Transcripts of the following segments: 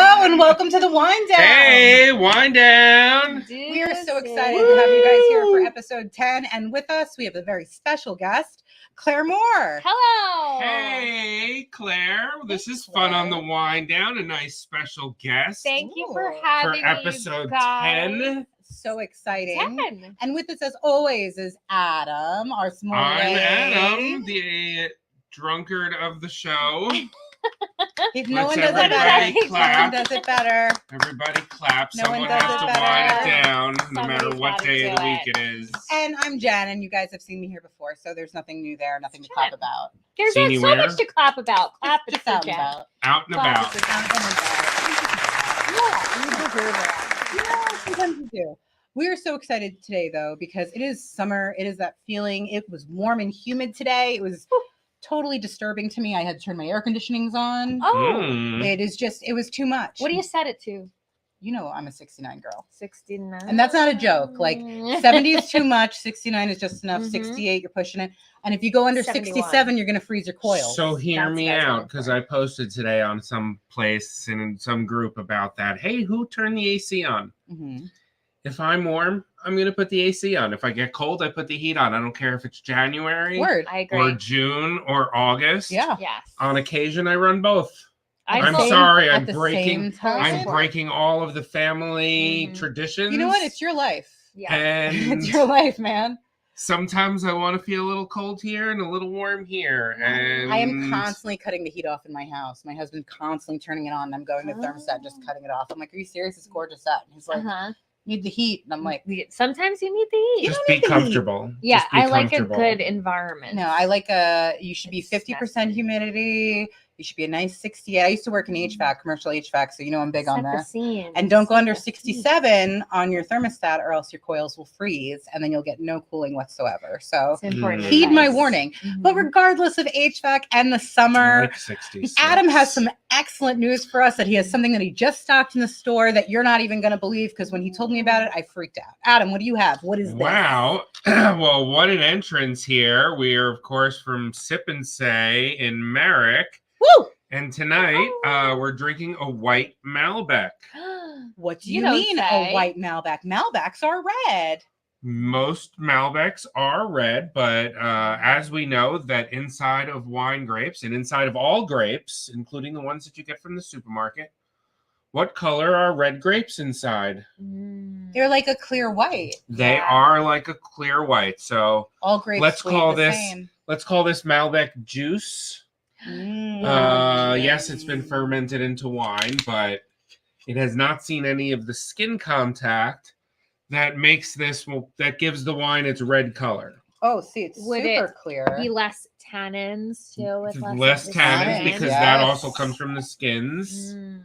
Hello and welcome to the WineDown. Hey, WineDown. We are so excited to have you guys here for episode 10. And with us, we have a very special guest, Claire Moore. Hello. Hey, Claire. This is fun on the WineDown. A nice special guest. Thank you for having for episode me, guys. 10. So exciting. 10. And with us, as always, is Adam, our sommelier. I'm Adam, the drunkard of the show. No one does it Everybody better. No one clap. does it better. Everybody clap. No one Someone does has it to better. wine it down, no matter Somebody's what gotta day of the do week it. it is. And I'm Jen, and you guys have seen me here before, so there's nothing new there, nothing to clap about. There's Seen so you where? much to clap about. Clap Just for out and Jen. about. Out and Clap about. for Out and about. Yeah, you deserve it. Yeah, sometimes you do. We are so excited today, though, because it is summer. It is that feeling. It was warm and humid today. It was totally disturbing to me. I had to turn my air conditionings on. Oh, It was too much. what do you set it to? You know, I'm a 69 girl. 69. And that's not a joke. Like 70 is too much. 69 is just enough. Mhm. 68, you're pushing it. And if you go under 71. 67, you're going to freeze your coils. So hear That's me what I was out, going because for. I posted today on some place and in some group about that. Hey, who turned the AC on? Mhm. If I'm warm, I'm going to put the AC on. If I get cold, I put the heat on. I don't care if it's January Word. I agree. or June or August. Yeah. Yes. On occasion, I run both. I'm told- sorry, At I'm the breaking. same time. I'm breaking all of the family Mhm. traditions. You know what? It's your life. Yeah. And It's your life, man. sometimes I want to feel a little cold here and a little warm here. And I am constantly cutting the heat off in my house. My husband constantly turning it on. And I'm going to the thermostat, just cutting it off. I'm like, "Are you serious? It's gorgeous out." And he's like, Uh-huh. "Need the heat." And I'm like, Sometimes you need the heat. just don't be need the heat. comfortable. Yeah, Just be I like a comfortable. good environment. "No, I like you should be It's 50% messy. humidity. You should be a nice 68." I used to work in HVAC, commercial HVAC, so you know I'm big on Set the this. scene. And don't go Set under the scene. 67 on your thermostat, or else your coils will freeze, and then you'll get no cooling whatsoever. So It's important. Mm. heed my advice. warning. Mhm. But regardless of HVAC and the I summer, like 66. Adam has some excellent news for us, that he has something that he just stocked in the store that you're not even going to believe, because when he told me about it, I freaked out. Adam, what do you have? What is this? Wow. Well, what an entrance here. We are, of course, from Sip and Say in Merrick. Woo! And tonight, we're drinking a white Malbec. What do You you, don't mean say. a white Malbec? Malbecs are red. Most Malbecs are red, but as we know that inside of wine grapes and inside of all grapes, including the ones that you get from the supermarket, what color are red grapes inside? Mm. They're like a clear white. They Yeah. are like a clear white. So All grapes Let's bleed call the this- same. let's call this Malbec juice. Yes, it's been fermented into wine, but it has not seen any of the skin contact that makes this, that gives the wine its red color. Oh, see, it's Would super it clear. Be less tannins too. With Less of the tannins skin? because Yes. that also comes from the skins. Mm.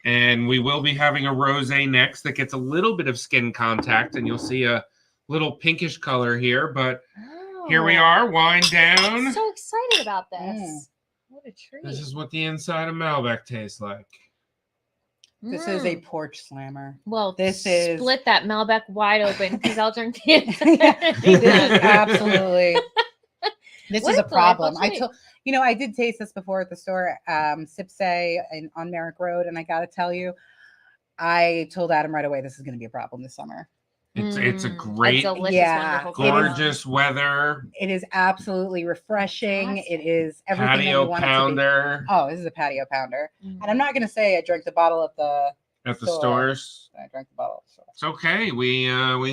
And we will be having a rosé next that gets a little bit of skin contact, and you'll see a little pinkish color here. But here we Oh. are, wine down. I'm so excited about this. Mm. What a treat. This is what the inside of Malbec tastes like. This is a porch slammer. well. this is- split that Malbec wide open because I'll drink the This is absolutely. This What is a a problem. delightful treat. I did taste this before at the store, Sip Say on Merrick Road, and I got to tell you, I told Adam right away, this is going to be a problem this summer. It's a Mm, great, delicious, Yeah, wonderful it is color. gorgeous weather, It is absolutely refreshing. Fantastic. It is everything that you patio want pounder it to be. Oh, this is a patio pounder. Mm. And I'm not going to say I drank the bottle at the at the store. stores. I drank the bottle. So. It's okay. We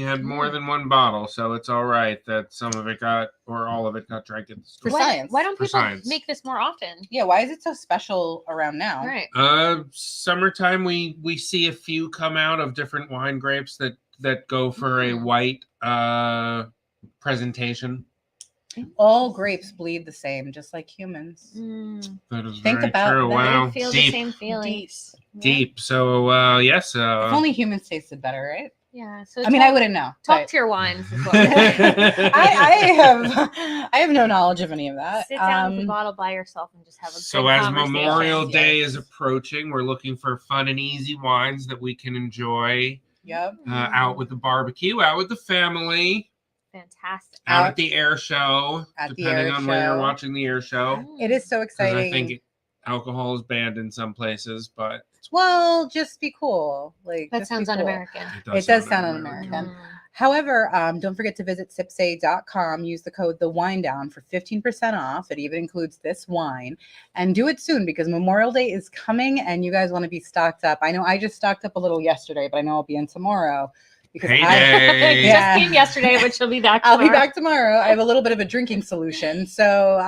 had more than one bottle, so it's all right that some of it got, or all of it got drank at the store. For science. Why don't For people science. make this more often? Yeah, why is it so special around now? Right. Summertime, we see a few come out of different wine grapes that go for a Mm. white presentation. All grapes bleed the same, just like humans. Mm. That is Think very about true. that. Wow, I feel deep, the same feelings. deep. So yes. If only humans tasted better, right? Yeah. So I mean, I wouldn't know. talk but to your wines. Is what I have no knowledge of any of that. Sit down with a bottle by yourself and just have a So good as conversation. Memorial Day yes. is approaching, we're looking for fun and easy wines that we can enjoy Yep. out with the barbecue, out with the family, Fantastic. out Out at the air show, at the depending air on where you're show. watching the air show. It is so 'Cause I exciting. think Alcohol is banned in some places, but Well, just be cool. Like That just be sounds cool. un-American. It does sound un-American. Mm. However, don't forget to visit sipsay.com. Use the code TheWineDown for 15% off. It even includes this wine. And do it soon because Memorial Day is coming and you guys want to be stocked up. I know I just stocked up a little yesterday, but I know I'll be in tomorrow. Because It Payday. Yeah. just came yesterday, but she'll be back I'll be tomorrow. back tomorrow. I have a little bit of a drinking solution. So,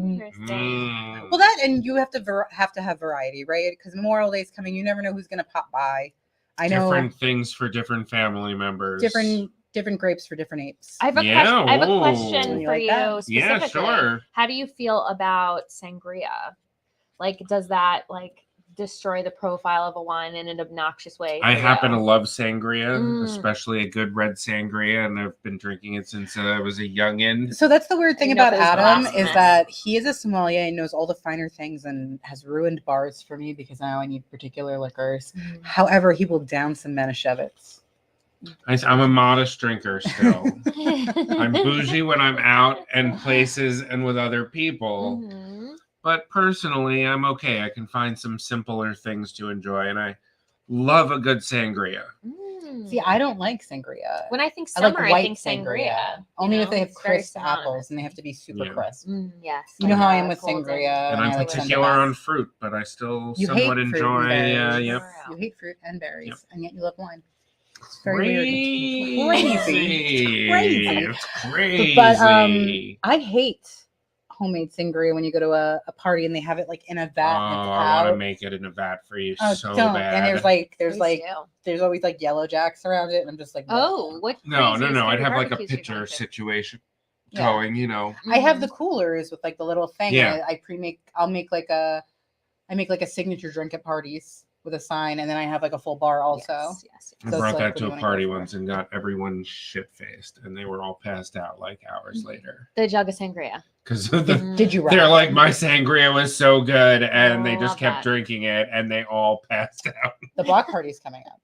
Interesting. well, that and you have to have variety, right? Because Memorial Day is coming. You never know who's going to pop by. I know Different things for different family members. different grapes for different apes. I have a Yeah, question. I have a whoa. question You for like you that? Yeah, specifically. sure. How do you feel about sangria? Like, does that destroy the profile of a wine in an obnoxious way? I for happen you? to love sangria, Mm. especially a good red sangria, and I've been drinking it since I was a youngin. So that's the weird thing I know about if it was Adam blasphemous. is that he is a sommelier and knows all the finer things and has ruined bars for me because now I need particular liquors. Mm. However, he will down some Manischewitz. I'm a modest drinker still. I'm bougie when I'm out and places and with other people. Mhm. But personally, I'm okay. I can find some simpler things to enjoy, and I love a good sangria. Mm. See, I don't like sangria. When I think I like summer, white I think sangria. you Only if know? they have It's very crisp synonymous. apples and they have to be super Yeah. crisp. Yes. You know how I am like with golden. sangria. And I I'm like particular something. on fruit, but I still You somewhat hate fruit enjoy. and berries. Yep. You hate fruit and berries, Yep. and yet you love wine. It's very weird. Crazy. It's crazy. It's crazy. But I hate homemade sangria when you go to a party and they have it like in a vat and it's I want to out. make it in a vat for you Oh, so don't! bad. And there's Please do. there's always like yellow jacks around it, and I'm just like, Oh, what? no. crazy I'd have like a barbecues you're pitcher going to? situation Yeah. going. You know. I have Mhm. the coolers with like the little thing. Yeah. And I make like a signature drink at parties with a sign, and then I have like a full bar also. Yes. I So it's brought like, that what do to you a wanna party go for? once and got everyone shit faced, and they were all passed out like hours later The jug of sangria. because Did you they're rock? like, my sangria was so good, and they Oh, just love kept that. drinking it, and they all passed out. The block party's coming up.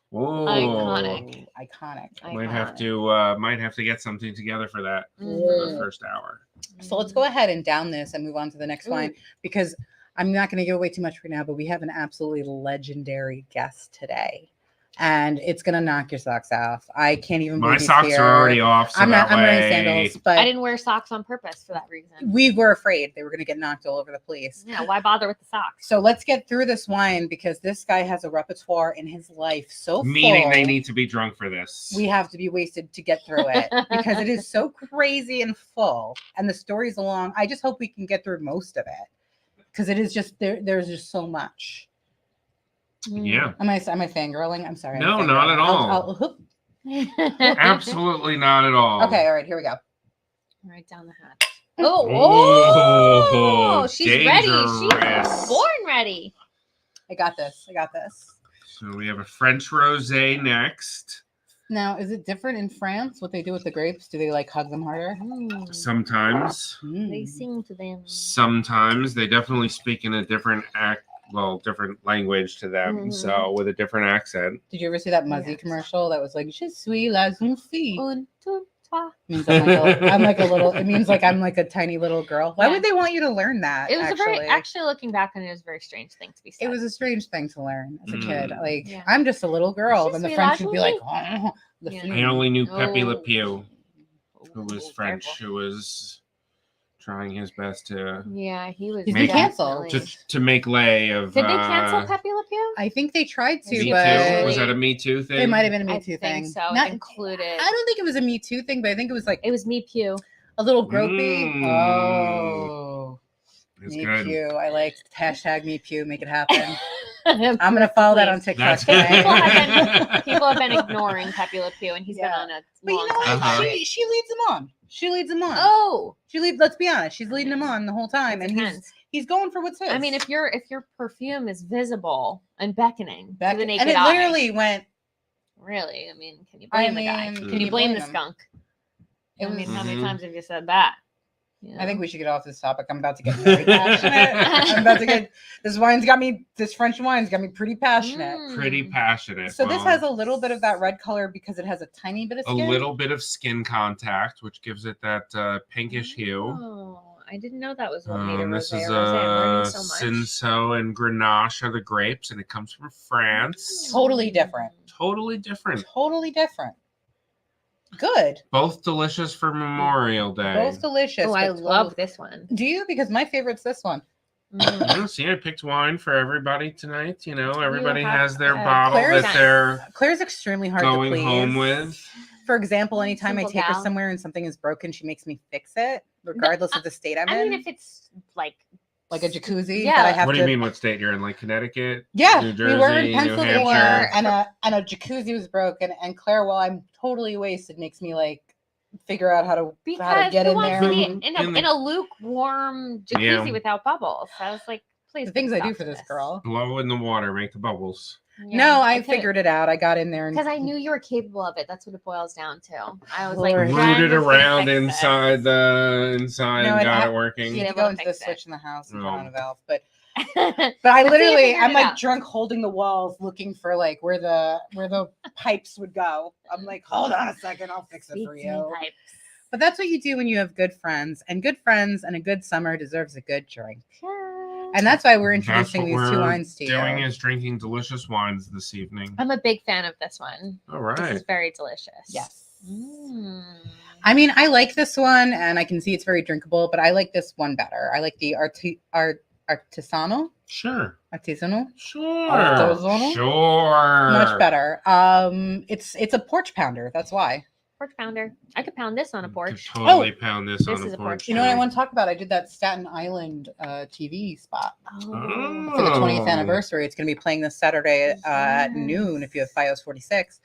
Whoa. Iconic. Iconic. Might have to get something together for that for the Mhm. first hour. So let's go ahead and down this and move on to the next Ooh. wine because I'm not going to give away too much right now, but we have an absolutely legendary guest today. And it's going to knock your socks off. I can't even My believe he's socks here. are already off, so I'm that wearing way- sandals, I but didn't wear socks on purpose for that reason. we were afraid they were going to get knocked all over the place. Yeah, why bother with the socks? So let's get through this wine because this guy has a repertoire in his life so Meaning full, they need to be drunk for this. we have to be wasted to get through it because it is so crazy and full and the story's long. I just hope we can get through most of it because it is just there's just so much. Yeah. Am I fangirling? I'm sorry. No, I'm not at fangirling. all. Whoop. Absolutely not at all. Okay, all right, here we go. Right down the hatch. Oh, Oh, she's ready. dangerous. She's born ready. I got this. So we have a French rosé next. Now, is it different in France what they do with the grapes? Do they like hug them harder? Sometimes. They sing to them. Sometimes they definitely speak in a different different language to them. Mhm. So with a different accent. Did you ever see that Muzzy Yes. commercial that was like "Je suis la jeune fille"? Un, deux, trois. Means I'm like a little. It means like I'm like a tiny little girl. Why Yeah. would they want you to learn that? It was actually? actually looking back on it, was a very strange thing to be said. It was a strange thing to learn as a kid. Mm. Like Yeah. I'm just a little girl. Je Then the suis French la would be like, jolie. oh, the Yeah. fille. I only knew Pepe Le Oh. Pew, who was Ooh, French, careful. who was trying his best to Yeah, he was. He's been Make- canceled. to make lay of. Did they cancel Pepe Le Pew? I think they tried to, Me Me Too. but Too? Was that a Me Too thing? it might have been a Me I Too think thing. so. Not Included. I don't think it was a Me Too thing, but I think it was like It was Me Pew. a little gropey. Mm. Oh, It's Me good. Pew. I like hashtag Me Pew. Make it happen. I'm I'm gonna follow that on TikTok. That's today. good. People have been ignoring Pepe Le Pew, and he's been Yeah. on a But you long know what? time. Uh-huh. She leads them on. She leads him on. Oh, Let's be honest. She's leading him on the whole time, and depends. he's going for what's his. I mean, if your perfume is visible and beckoning to Back, the naked and it eye, literally went. really, I mean, can you I blame the guy? mean, Can you blame the him? skunk? It I mean, was- how many Mhm. times have you said that? You I think know? we should get off this topic. I'm about to get very passionate. I'm about to get this French wine's got me pretty passionate. Mm. Pretty passionate. So this Well, has a little bit of that red color because it has a tiny bit of a skin. little bit of skin contact, which gives it that pinkish hue. Oh, I didn't know that was what made a This rosé. is I'm learning so much. Cinsault and Grenache are the grapes, and it comes from France. Totally different. Totally different. Totally different. Good. Both delicious for Memorial Day. Both delicious. Oh, I but love this one. Do you? Because my favorite's this one. See, I picked wine for everybody tonight. You know, everybody have, has their uh, bottle Claire's- that they're Claire's extremely hard going to please. home with. For example, anytime I Simple take her gal. somewhere and something is broken, she makes me fix it, regardless of the state I'm I in. mean, if it's like like a jacuzzi Yeah. that I have What do to. you mean? What state you're in? Like Connecticut? Yeah, New we were in Jersey, New Pennsylvania, Hampshire. and a jacuzzi was broken, and Claire, while I'm totally wasted, makes me like figure out how to because get who in wants there. to be Mhm. in a lukewarm jacuzzi Yeah. without bubbles? I was like, please. The things I do for this girl. Blow in the water, make the bubbles. No, I figured it out. I got in there and because I knew you were capable of it. That's what it boils down to. I was Lord. like, trying Rooted to around fix it. inside No, and it got ha- it working. You Be need to able go to into the fix it. switch in the house and turn Oh. on a valve. But I I literally, figured I'm it like out. drunk holding the walls, looking for like where the pipes would go. I'm like, hold on a second, I'll fix it Speak for to me, you. pipes. But that's what you do when you have good friends, and a good summer deserves a good drink. And that's why we're introducing these two wines to doing you. is drinking delicious wines this evening. I'm a big fan of this one. All This is right. very delicious. Yes. Mm. I mean, I like this one, and I can see it's very drinkable, but I like this one better. I like the artisanal. Sure. Artisanal. Sure. Artisanal? Sure. Much better. It's a porch pounder. That's why. Porch pounder. I could pound this on a Could porch. totally pound this This on is a a porch. porch You know what I too. want to talk about? I did that Staten Island TV spot Oh. for the 20th Oh. anniversary. It's going to be playing this Saturday at noon if you have FiOS 46.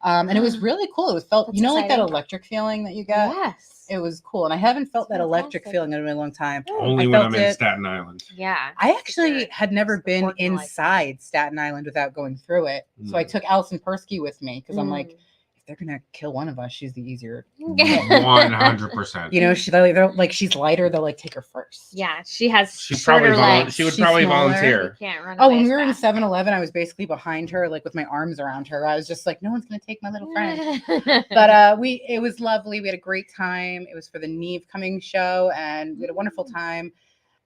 And it was really cool. It was felt, That's you know, like that exciting. electric feeling that you get. Yes. It was cool, and I haven't felt That's that electric fantastic. feeling in a really long time. Only I when felt I'm in it- Staten Island. Yeah. I actually sure. had never It's been working like that. inside Staten Island without going through it. So I Mm. took Allison Persky with me because I'm like, Mm. if they're gonna kill one of us, she's the easier. 100%. You know, they're like she's lighter. They'll like take her first. Yeah, she has She's shorter probably legs. she would She's probably smaller. volunteer. You can't run Oh, away when as we were in fast. 7-Eleven, I was basically behind her, like with my arms around her. I was just like, no one's gonna take my little friend. But it was lovely. We had a great time. It was for the Neve Coming show, and we had a wonderful time.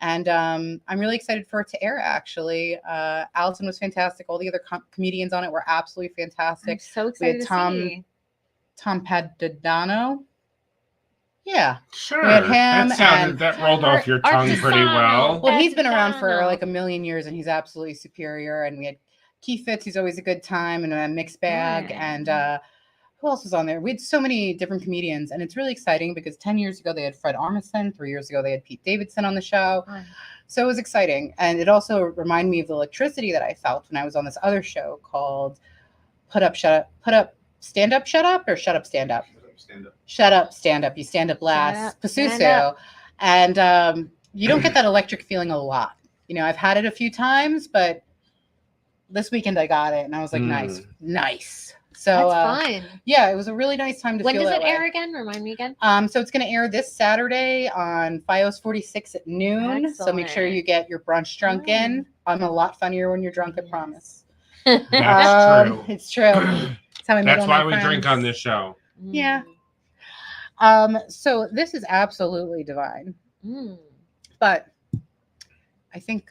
And I'm really excited for it to air. Actually, Allison was fantastic. All the other comedians on it were absolutely I'm fantastic. so excited to Tom- see. Tom Padano, yeah. Sure. We had him That rolled off your tongue pretty well. Well, he's been around for Padano. like a million years, and he's absolutely superior. And we had Keith Fitz, who's always a good time, and a mixed bag. Right. And who else was on there? We had so many different comedians, and it's really exciting because 10 years ago they had Fred Armisen, 3 years ago they had Pete Davidson on the show. Right. So it was exciting, and it also reminded me of the electricity that I felt when I was on this other show called Stand Up, Shut Up, or Shut Up, Stand Up. Stand up. Shut Up, Stand Up. You stand up last. up, stand Pasusu. up. And you don't get that electric feeling a lot. You know, I've had it a few times, but this weekend I got it, and I was like, nice. So That's fun. yeah, it was a really nice time to When feel does that it way. air again? Remind me again. So it's going to air this Saturday on FiOS 46 at noon. So make sure Excellent. you get your brunch drunk in. I'm a lot funnier when you're drunk, I Yes. promise. That's true. It's true. That's how I met That's all why my we drink friends. on this show. Yeah. So this is absolutely divine. Mm. But I think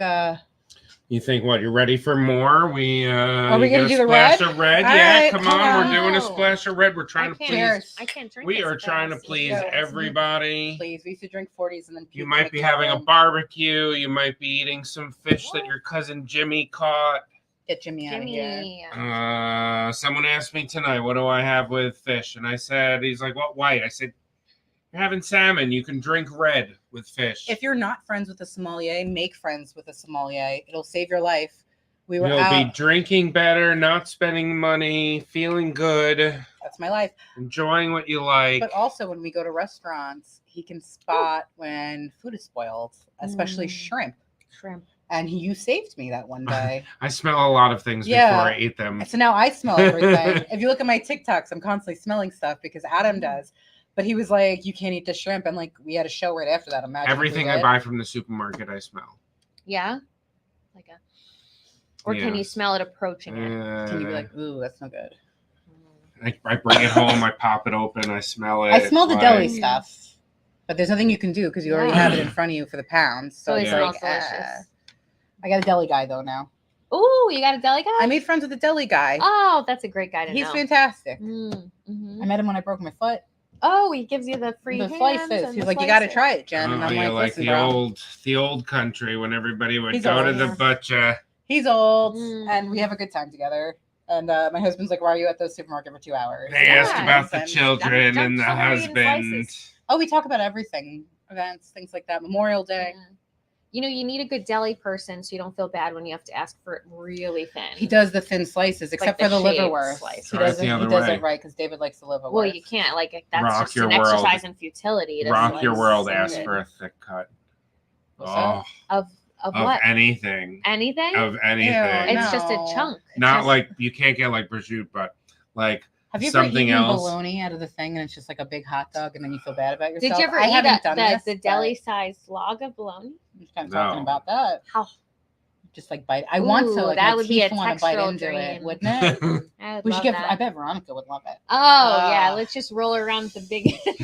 You think what? You're ready for more? We Are we you gonna get do a the splash red? of red? All Yeah, right, come come on. on. We're doing a No. splash of red. We're trying to I please. can't, I can't drink We this are trying to fast. please go. everybody. please, we used to drink 40s and then You puke might in be the having a kitchen. barbecue. You might be eating some fish that your cousin Jimmy caught. Get Jimmy out of here. Jimmy. Someone asked me tonight, what do I have with fish? And I said, he's like, what white? I said, you're having salmon. You can drink red with fish. If you're not friends with a sommelier, make friends with a sommelier. It'll save your life. We were You'll out. be drinking better, not spending money, feeling good, That's my life. enjoying what you like. But also, when we go to restaurants, he can spot when food is spoiled, especially shrimp. Shrimp. And you saved me that one day. I smell a lot of things Yeah. before I eat them. So now I smell everything. If you look at my TikToks, I'm constantly smelling stuff because Adam does. But he was like, you can't eat the shrimp. And like, we had a show right after that. Imagine if we Everything I did. buy from the supermarket, I smell. Yeah. Like a. Or can Yeah. you smell it approaching it? Can you be like, ooh, that's no good. I bring it home, I pop it open, I smell it. I smell the deli like- stuff. But there's nothing you can do because you already have it in front of you for the pounds. So So it it's smells like, delicious. I got a deli guy though now. Ooh, you got a deli guy? I made friends with the deli guy. Oh, that's a great guy to He's know. fantastic. Mm-hmm. I met him when I broke my foot. Oh, he gives you the free The hams slices. and He's the like, you got to slices. try it, Jen. And Oh, I'm yeah, like, listen, the old country when everybody would He's go to old. the butcher. He's old, Mm. and we have a good time together. And my husband's like, why are you at the supermarket for 2 hours? They asked Yeah. about the And- children Junk and the food and husband. slices. Oh, we talk about everything. Events, things like that. Memorial Day. Yeah. You know, you need a good deli person so you don't feel bad when you have to ask for it really thin. He does the thin slices, except Like for the the shaved liverwurst. slice. He Try it doesn't. the He other does way. it right because David likes the liverwurst. Well, you can't. Like, that's Rock just your an world. exercise in futility. To Rock slice your world and asks it- for a thick cut. What's Oh, Of of what? anything. Anything? Of anything. It's just a No. chunk. Not Just- like you can't get like prosciutto, but like Have you something ever eaten else. bologna out of the thing and it's just like a big hot dog and then you feel bad about yourself? Did you ever I eat haven't done this, the but deli-sized log of bologna? I'm kind of talking No. about that. How? Just like bite. I want to. Ooh, Like, that my would be a teeth want to bite textural into it, dream. wouldn't it? I would We love should get. that. I bet Veronica would love it. Oh yeah, let's just roll around with the big. Just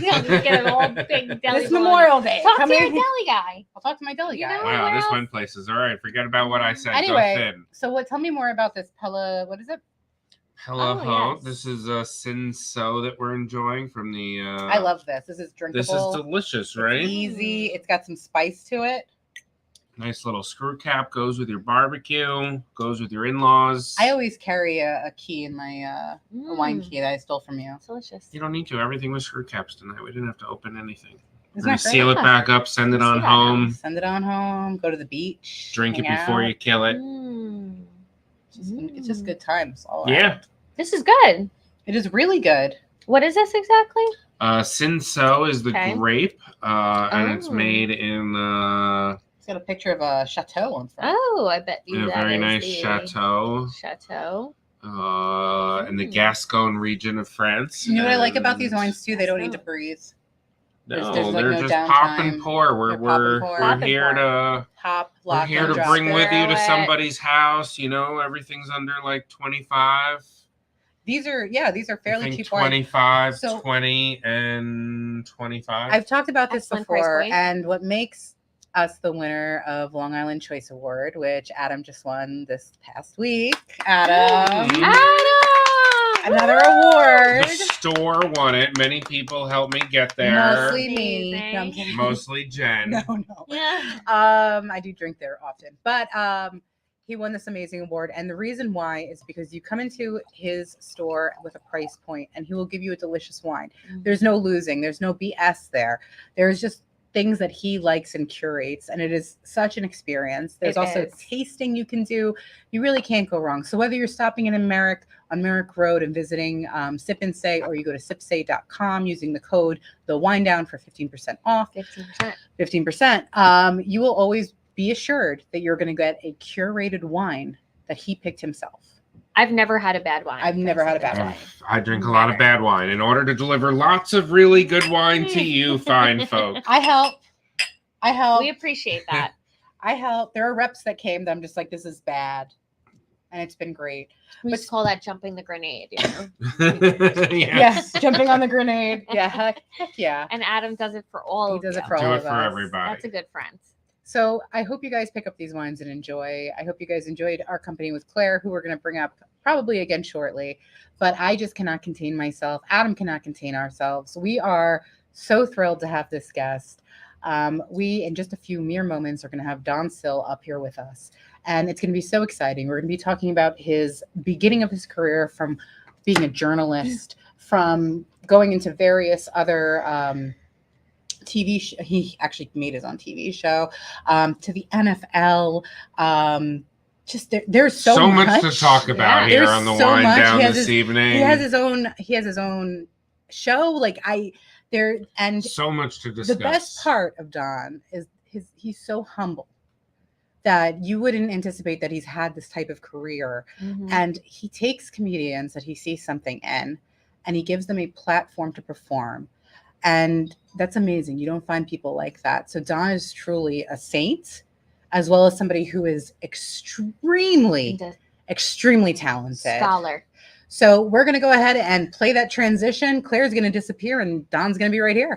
get a whole big deli. This bologna. Memorial Day. Talk Come to your in. deli guy. I'll talk to my deli You guy. know Wow, where this else? one place is all right. Forget about what I said. Anyway, Go thin. so what? Tell me more about this Pella. What is it? Hello, Oh, ho. yes. This is a Sin So that we're enjoying from the. I love this. This is drinkable. This is delicious, right? Easy. It's got some spice to it. Nice little screw cap goes with your barbecue, goes with your in-laws. I always carry a key in my a wine Mm, key that I stole from you. delicious. You don't need to. Everything was screw caps tonight. We didn't have to open anything. Isn't We're gonna that great? seal it back up, send it I on see that home, Send it on home. Go to the beach. drink it hang before out. you kill it. Mm. It's just good times. All Yeah. around. This is good. It is really good. What is this exactly? Sin So is the Okay. grape, and it's Oh. made in It's got a picture of a chateau on front. Oh, I bet you a that very is nice the chateau Chateau. in the Mm. Gascon region of France. You know what I like about these And- wines too? They don't need to Gascon. breathe. No, There's, like, they're no just pop and downtime. pour. They're We're pop and we're pour. we're Pop and here pour. to Hop, we're lock, here and to drop. bring with you Stir to it. somebody's house. You know, everything's under like 25. These are I fairly think cheap wines. 25, So- 20, and 25. I've talked about this Excellent price before, point. and what makes us the winner of Long Island Choice Award, which Adam just won this past week. Adam, Mm. Adam! another Woo! award. The store won it. Many people helped me get there. Mostly me. Amazing. No, I'm kidding. Mostly Jen. No. Yeah. I do drink there often, but he won this amazing award, and the reason why is because you come into his store with a price point, and he will give you a delicious wine. There's no losing. There's no BS there. There's just things that he likes and curates, and it is such an experience. There's It also is. tasting you can do. You really can't go wrong. So whether you're stopping in Merrick on Merrick Road and visiting Sip and Say, or you go to sipsay.com using the code TheWineDown for 15% off, 15%. 15%, you will always be assured that you're going to get a curated wine that he picked himself. I've never had a bad wine. I've never had a bad Oh, wine. I drink a lot of bad wine in order to deliver lots of really good wine to you, fine folk. I help. We appreciate that. I help. There are reps that came that I'm just like, this is bad. And it's been great. We But- just call that jumping the grenade, you know? Yeah. Yes, jumping on the grenade. Yeah, heck yeah. And Adam does it for all He of does you. it for all Do it of for us. everybody. That's a good friend. So I hope you guys pick up these wines and enjoy. I hope you guys enjoyed our company with Claire, who we're going to bring up probably again shortly. But I just cannot contain myself. Adam cannot contain ourselves. We are so thrilled to have this guest. We, in just a few mere moments, are going to have Don Sill up here with us. And it's going to be so exciting. We're going to be talking about his beginning of his career, from being a journalist, from going into various other TV he actually made his own TV show, to the NFL. Just there's so much to talk about Yeah. here There's on the so Wine much. Down He has this evening. He has his own show. Like and So much to discuss. the best part of Don is he's so humble that you wouldn't anticipate that he's had this type of career. Mhm. And he takes comedians that he sees something in, and he gives them a platform to perform. And that's amazing. You don't find people like that. So Don is truly a saint, as well as somebody who is extremely talented. Scholar. So we're going to go ahead and play that transition. Claire's going to disappear, and Don's going to be right here.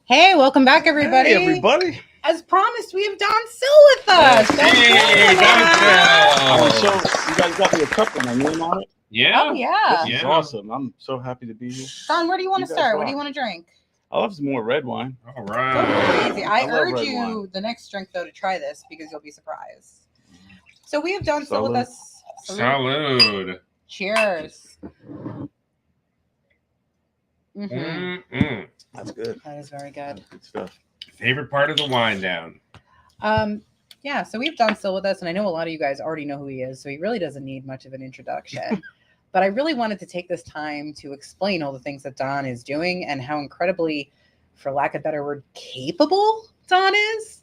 Hey, welcome back, everybody. Hey, everybody. As promised, we have Don Sill with us. Don Hey, Sill. Don So you guys got me a cup with my name on it. Yeah. Oh, yeah. This is Yeah. awesome. I'm so happy to be here. Don, where do you want You to guys start? What do you rock. want to drink? I love some more red wine. All Go right. crazy. I I love urge red you wine. the next drink, though, to try this because you'll be surprised. So we have Don Sill with Salud. us. Salud. Cheers. Mm-mm. That's good. That is very good. That's good stuff. Favorite part of the wine down. Yeah, so we have Don Sill with us, and I know a lot of you guys already know who he is, so he really doesn't need much of an introduction. But I really wanted to take this time to explain all the things that Don is doing and how incredibly, for lack of a better word, capable Don is.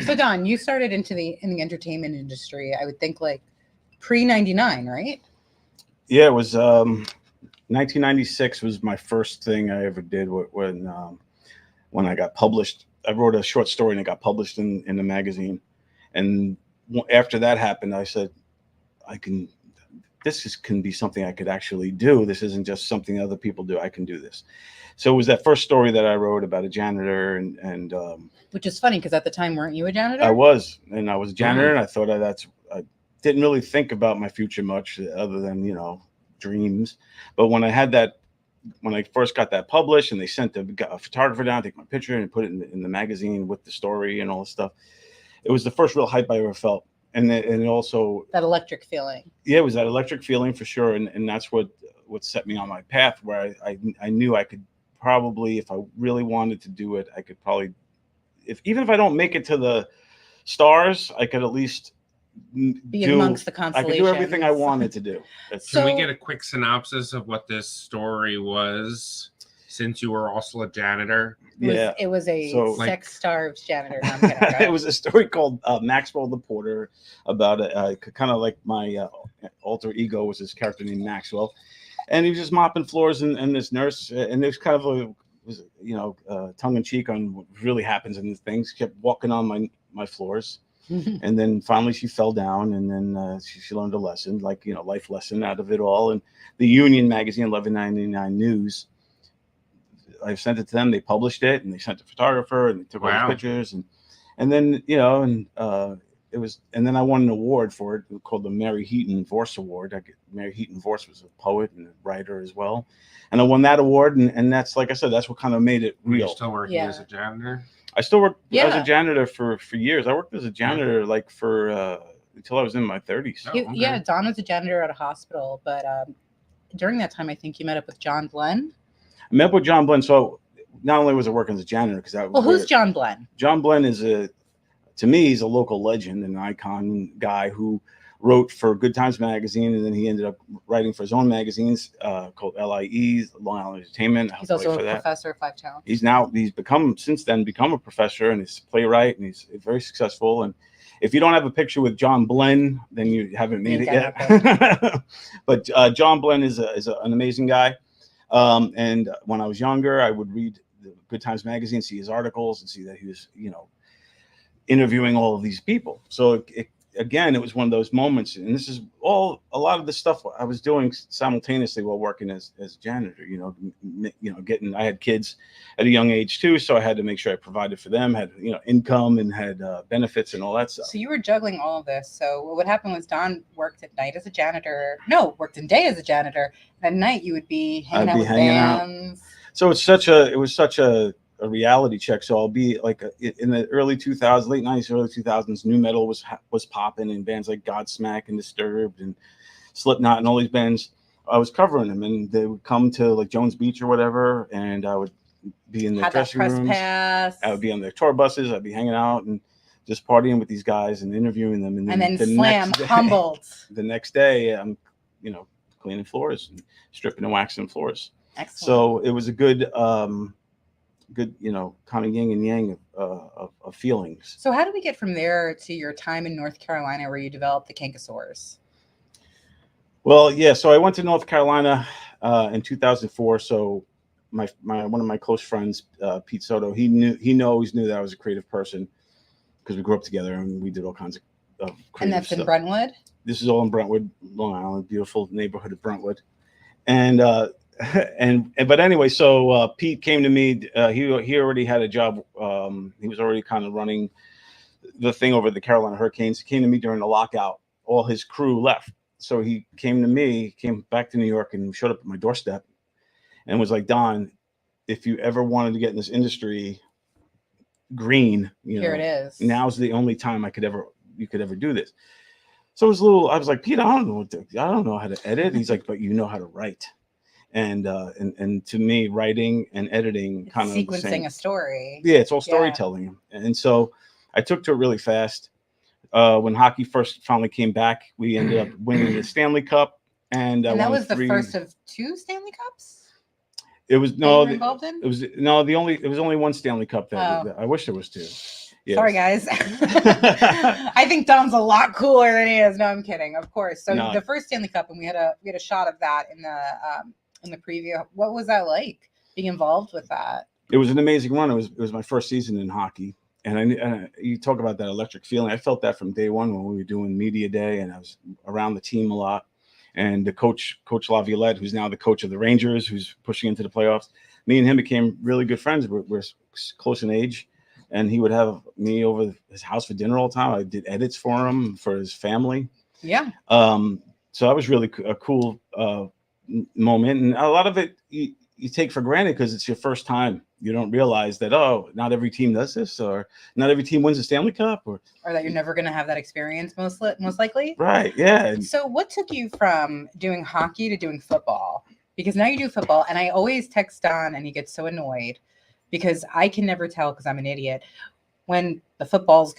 So Don, you started in the entertainment industry, I would think like pre-99, right? Yeah, it was 1996 was my first thing I ever did when I got published. I wrote a short story and it got published in the magazine. And after that happened, I said, this can be something I could actually do. This isn't just something other people do. I can do this. So it was that first story that I wrote about a janitor and Which is funny because at the time, weren't you a janitor? I was a janitor, and I thought I didn't really think about my future much other than, dreams. But when I first got that published and they sent a photographer down to take my picture and put it in the magazine with the story and all this stuff, it was the first real hype I ever felt. And it also, That electric feeling. yeah, it was that electric feeling for sure. And that's what set me on my path, where I knew I could probably, if I really wanted to do it, I could probably, even if I don't make it to the stars, I could at least Be amongst the I constellations. could do everything I wanted to do. Can we get a quick synopsis of what this story was, since you were also a janitor? It was a sex-starved janitor. No, I'm kidding, right? It was a story called Maxwell the Porter, about kind of like my alter ego was his character named Maxwell, and he was just mopping floors, and this nurse, and there's kind of tongue in cheek on what really happens in these things. Kept walking on my floors. And then finally she fell down, and then she learned a lesson, life lesson out of it all. And the Union magazine, 1199 News, I sent it to them. They published it, and they sent a photographer, and they took all the pictures, and then it was, and then I won an award for it called the Mary Heaton Vorse Award. Mary Heaton Vorse was a poet and a writer as well, and I won that award, and that's, like I said, that's what kind of made it real. You're still working as a janitor? I still worked as a janitor for years. I worked as a janitor until I was in my 30s. Yeah, Don was a janitor at a hospital, but during that time, I think you met up with John Glenn. I met with John Glenn. So not only was I working as a janitor, because that was. Well, who's John Glenn? John Glenn to me, he's a local legend, an icon guy who wrote for Good Times magazine, and then he ended up writing for his own magazines called LIE, Long Island Entertainment. He's also a professor of Five Towns. He's since then become a professor, and he's a playwright, and he's very successful. And if you don't have a picture with John Glenn, then you haven't made it yet. But John Glenn is an amazing guy. And when I was younger, I would read the Good Times magazine, see his articles, and see that he was, interviewing all of these people. So it was one of those moments, and this is a lot of the stuff I was doing simultaneously while working as janitor. I had kids at a young age too, so I had to make sure I provided for them, had income, and had benefits and all that stuff. So you were juggling all of this. So what would happen was Don worked at night as a janitor. Worked in day as a janitor. And at night you would be hanging out with bands. So it was such a a reality check. So I'll be like in the early 2000s, late 90s, early 2000s, new metal was popping, and bands like Godsmack and Disturbed and Slipknot and all these bands. I was covering them, and they would come to like Jones Beach or whatever, and I would be in the Had that dressing press rooms. pass. I would be on the tour buses. I'd be hanging out and just partying with these guys and interviewing them. And then the slam, next day, humbled. The next day, I'm, cleaning floors and stripping and waxing floors. Excellent. So it was a good, kind of yin and yang of feelings. So how do we get from there to your time in North Carolina where you developed the Cankasaurs? Well, yeah. So I went to North Carolina in 2004. So my one of my close friends, Pete Soto, he always knew that I was a creative person because we grew up together and we did all kinds of creative And that's stuff. in Brentwood? This is all in Brentwood, Long Island, beautiful neighborhood of Brentwood. And but anyway, so Pete came to me. He already had a job. He was already kind of running the thing over the Carolina Hurricanes. He came to me during the lockout. All his crew left. So he came to me, came back to New York, and showed up at my doorstep and was like, Don, if you ever wanted to get in this industry, green, Here it is. Now's the only time you could ever do this. So it was I was like, Pete, I don't know how to edit. He's like, but you know how to write. And to me, writing and editing It's kind of sequencing a story. Yeah, it's all storytelling. Yeah. And so I took to it really fast. When hockey first finally came back, we ended up winning the Stanley Cup. And that was the first of 2 Stanley Cups? It was It was only one Stanley Cup that I wish there was 2. Yes. Sorry, guys. I think Dom's a lot cooler than he is. No, I'm kidding. Of course. So the first Stanley Cup, and we had a shot of that in the preview. What was that like, being involved with that? It was an amazing run. It was my first season in hockey, and you talk about that electric feeling. I felt that from day one when we were doing media day, and I was around the team a lot. And the Coach Laviolette, who's now the coach of the Rangers, who's pushing into the playoffs, me and him became really good friends. We're close in age. And he would have me over his house for dinner all the time. I did edits for him, for his family. Yeah. So that was really a cool moment. And a lot of it you take for granted because it's your first time. You don't realize that, not every team does this, or not every team wins the Stanley Cup. Or that you're never going to have that experience, most likely. Right, yeah. So what took you from doing hockey to doing football? Because now you do football, and I always text Don, and he gets so annoyed because I can never tell, because I'm an idiot, when the football is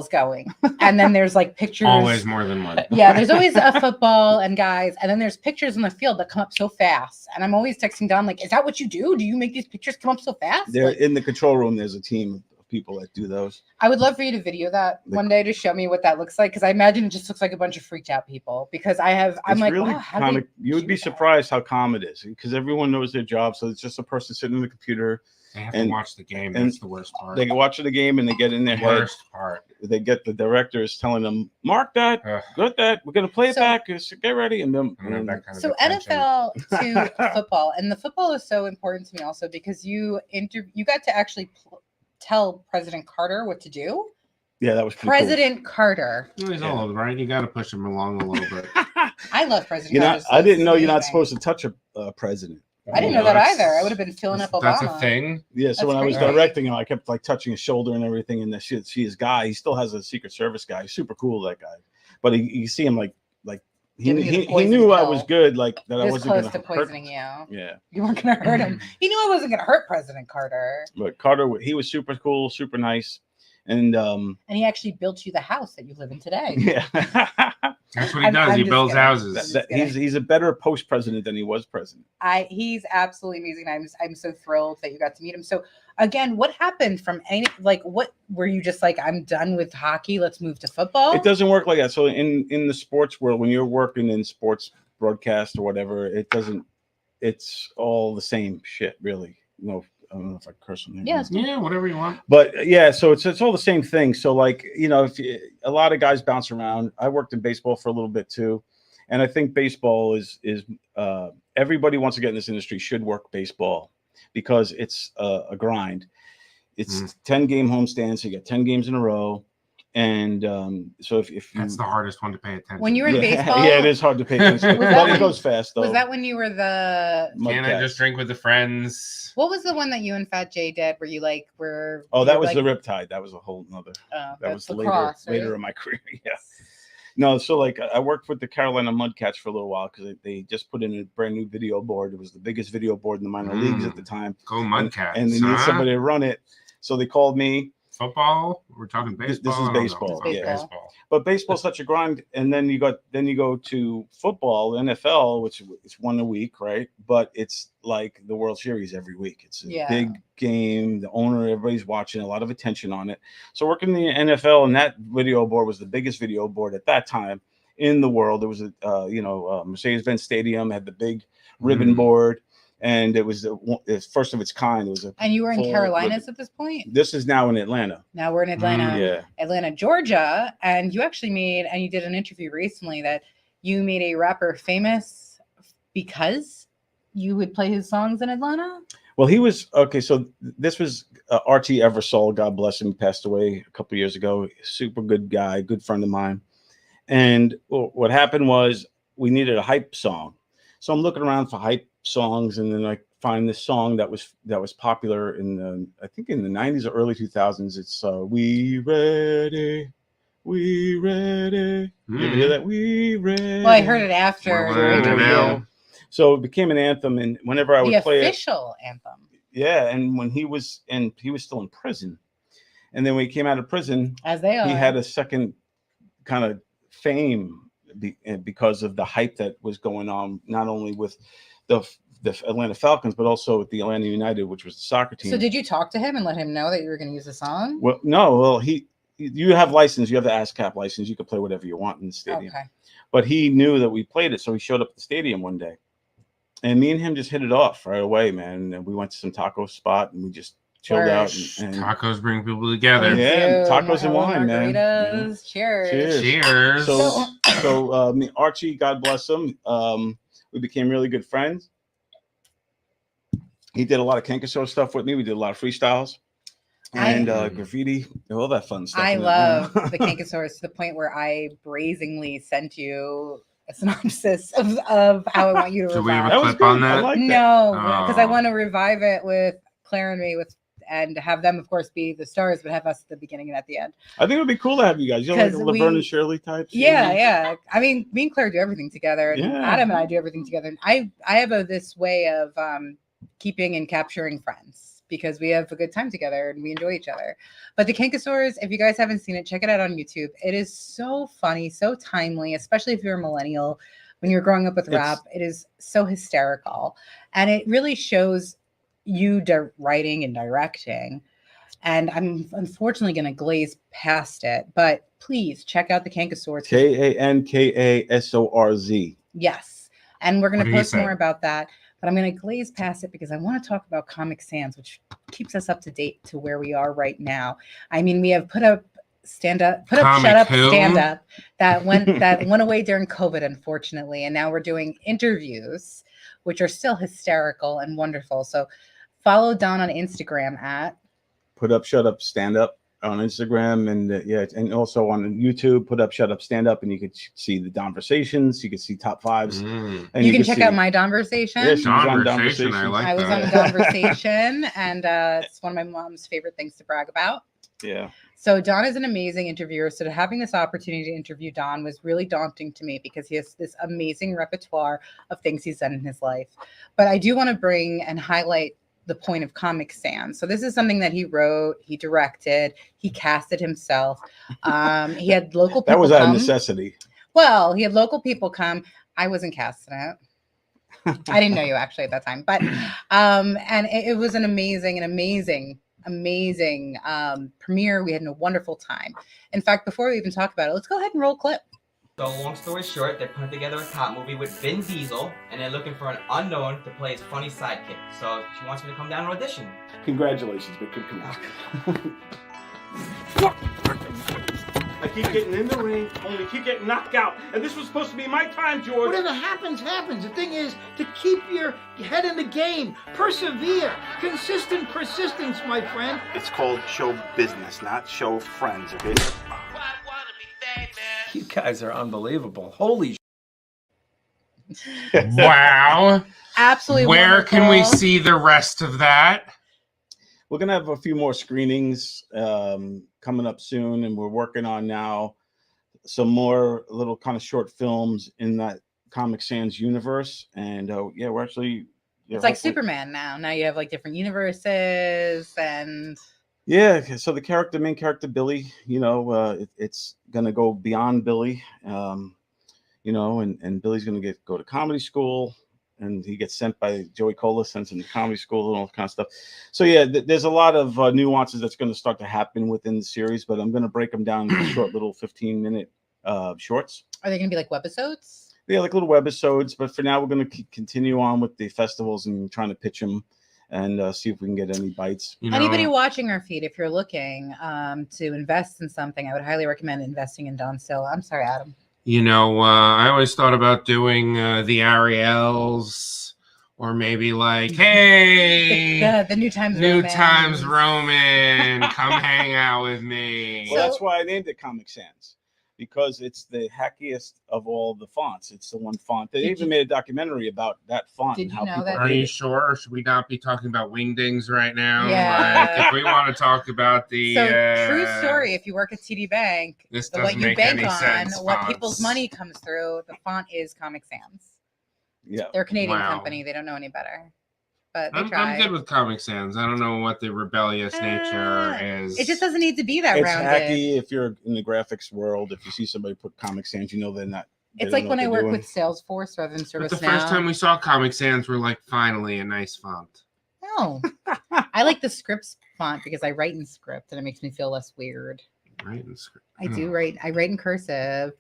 going. And then there's like pictures. Always more than one. Yeah, there's always a football and guys. And then there's pictures on the field that come up so fast. And I'm always texting Don, like, is that what you do? Do you make these pictures come up so fast? They're in the control room. There's a team of people that do those. I would love for you to video that one day to show me what that looks like. Because I imagine it just looks like a bunch of freaked out people. Because I'm like, really wow, you would be surprised how calm it is, because everyone knows their job. So it's just a person sitting in the computer. They have to watch the game. That's the worst part. They watch the game and they get in their head. Worst part. They get the directors telling them, mark that, good that, we're going to play it back, get ready. And then so NFL to football. And the football is so important to me also because you got to actually tell President Carter what to do. Yeah, that was President Carter. He's old, right? You got to push him along a little bit. I love President Carter. I didn't know you're not supposed to touch a president. I didn't know that either. I would have been filling up Obama. That's a thing. Yeah. So when I was directing him, I kept like touching his shoulder and everything. And see his guy. He still has a Secret Service guy. He's super cool, that guy. But you see him like he knew I was good. Like that I wasn't close to poisoning you. Yeah. You weren't going to hurt him. He knew I wasn't going to hurt President Carter. But Carter, he was super cool, super nice. And he actually built you the house that you live in today. Yeah. That's what he does. He builds houses. He's a better post president than he was president. He's absolutely amazing. I'm so thrilled that you got to meet him. So again, what happened from what were you just like, I'm done with hockey, let's move to football? It doesn't work like that. So in the sports world, when you're working in sports broadcast or whatever, it's all the same shit, really. I don't know if I curse on there. Yeah, whatever you want. But yeah, so it's all the same thing. So like, a lot of guys bounce around. I worked in baseball for a little bit too. And I think baseball is everybody wants to get in this industry should work baseball because it's a grind. It's 10 game homestands. So you get 10 games in a row. And so if you That's the hardest one to pay attention. When you were in yeah, baseball, yeah, it is hard to pay attention, Was that but it when- goes fast though. was that when you were the? Can I Mudcats. just drink with the friends? What was the one that you and Fat Jay did? Where you like were? Oh, you that were, was like, the Riptide. That was a whole nother. That that's was later lacrosse, right? in my career. Yeah. No, so like I worked with the Carolina Mudcats for a little while because they just put in a brand new video board. It was the biggest video board in the minor leagues at the time. Go Mudcats. And they needed somebody to run it. So they called me. Football? We're talking baseball. This is I don't know. baseball, It's yeah. baseball. But baseball's such a grind. And then you go to football, NFL, which is one a week, right? But it's like the World Series every week. It's a big game. The owner, everybody's watching, a lot of attention on it. So working in the NFL, and that video board was the biggest video board at that time in the world. It was a Mercedes-Benz Stadium had the big ribbon board, and it was the first of its kind. It was And you were in full Carolinas ribbon. at this point. This is now in Atlanta. Now we're in Atlanta, Yeah. Atlanta, Georgia, and you actually you did an interview recently that you made a rapper famous because you would play his songs in Atlanta. Well, he was okay. So this was Archie Eversole. God bless him. He passed away a couple years ago. Super good guy, good friend of mine. And what happened was we needed a hype song. So I'm looking around for hype songs, and then I find this song that was popular in the, I think in the 90s or early 2000s. It's We Ready, We Ready. You ever hear that? We Ready. Well, I heard it after. We're ready now. So it became an anthem, and whenever I would The play it, official anthem. yeah. And when he was still in prison, and then when he came out of prison, As they are. he had a second kind of fame because of the hype that was going on, not only with the Atlanta Falcons, but also with the Atlanta United, which was the soccer team. So did you talk to him and let him know that you were going to use the song? Well, no. Well, you have license. You have the ASCAP license. You can play whatever you want in the stadium. Okay. But he knew that we played it, so he showed up at the stadium one day, and me and him just hit it off right away, man. And we went to some taco spot, and we just chilled out. And Tacos bring people together. Yeah, tacos and wine, man. Margaritas. Cheers. Cheers. So me, Archie, God bless him. We became really good friends. He did a lot of Kankaso stuff with me. We did a lot of freestyles and graffiti, all that fun stuff. I love the Kankasaurus to the point where I brazenly sent you a synopsis of how I want you to Should we have revive. a clip on that? I like that. No, because I Oh. want to revive it with Claire and me and have them, of course, be the stars, but have us at the beginning and at the end. I think it would be cool to have you guys. You know, like 'Cause Laverne we- and Shirley types. Yeah. I mean, me and Claire do everything together, and Yeah. Adam and I do everything together. And I have this way of keeping and capturing friends because we have a good time together and we enjoy each other. But the Kankasaurus, if you guys haven't seen it, check it out on YouTube. It is so funny, so timely, especially if you're a millennial. When you're growing up with rap, it is so hysterical, and it really shows you writing and directing. And I'm unfortunately going to glaze past it, but please check out the Kankasaurus. Kankasorz. Yes. And we're going What to did he post say? more about that, but I'm going to glaze past it because I want to talk about Comic Sans, which keeps us up to date to where we are right now. I mean, we have put up, shut up, stand up that went away during COVID, unfortunately. And now we're doing interviews, which are still hysterical and wonderful. So follow Don on Instagram at Put up, shut up, stand up on Instagram, and and also on YouTube. Put up, shut up, stand up, and you could see the conversations. You could see top fives. And you can check see- out my Donversation. Yeah, she was on Conversation, I Donversation. like I was that. on a Donversation, and it's one of my mom's favorite things to brag about. Yeah. So Don is an amazing interviewer. So having this opportunity to interview Don was really daunting to me because he has this amazing repertoire of things he's done in his life. But I do want to bring and highlight the point of Comic Sans. So this is something that he wrote, he directed, he casted himself. He had local people That was out of come. necessity. Well, he had local people come. I wasn't casting it. I didn't know you actually at that time, but and it was an amazing premiere. We had a wonderful time. In fact, before we even talk about it, let's go ahead and roll clip. So long story short, they're putting together a cop movie with Vin Diesel, and they're looking for an unknown to play his funny sidekick. So she wants me to come down and audition. Congratulations, but good connect. I keep getting in the ring, only keep getting knocked out. And this was supposed to be my time, George. Whatever happens, happens. The thing is to keep your head in the game. Persevere. Consistent persistence, my friend. It's called show business, not show friends, okay? You guys are unbelievable. Holy Wow. Absolutely. Where can we wonderful. see the rest of that? We're gonna have a few more screenings coming up soon, and we're working on now some more little kind of short films in that Comic Sans universe. And yeah, we're actually It's like hopefully- Superman now. Now you have like different universes and Yeah, so the main character Billy, it's gonna go beyond Billy, and Billy's gonna go to comedy school, and he gets sent by Joey Cola, sends him to comedy school and all that kind of stuff. So yeah, there's a lot of nuances that's going to start to happen within the series, but I'm going to break them down into short little 15-minute shorts. are they going to be like webisodes? Yeah, like little webisodes. But for now, we're going to continue on with the festivals and trying to pitch them and see if we can get any bites. Anybody watching our feed, if you're looking to invest in something, I would highly recommend investing in Don Still. I'm sorry, Adam. I always thought about doing the Ariels, or maybe like, hey, the New Times Roman, come hang out with me. Well, that's why I named it Comic Sans, because it's the hackiest of all the fonts. It's the one font. They even made a documentary about that font. Did and you how know people that? Are you sure? Or should we not be talking about wingdings right now? Yeah. Like, if we want to talk about the true story. If you work at TD Bank, this what doesn't you make bank any on, sense. what fonts. people's money comes through, the font is Comic Sans. Yeah, they're a Canadian Wow. company. They don't know any better, but they I'm try. good with Comic Sans. I don't know what the rebellious nature is. It just doesn't need to be that it's rounded. hacky if you're in the graphics world. If you see somebody put Comic Sans, they're not. It's like when I work with Salesforce rather than ServiceNow. But the first time we saw Comic Sans, we're like, finally, a nice font. No, I like the scripts font because I write in script and it makes me feel less weird. Right in script. I do write. I write in cursive,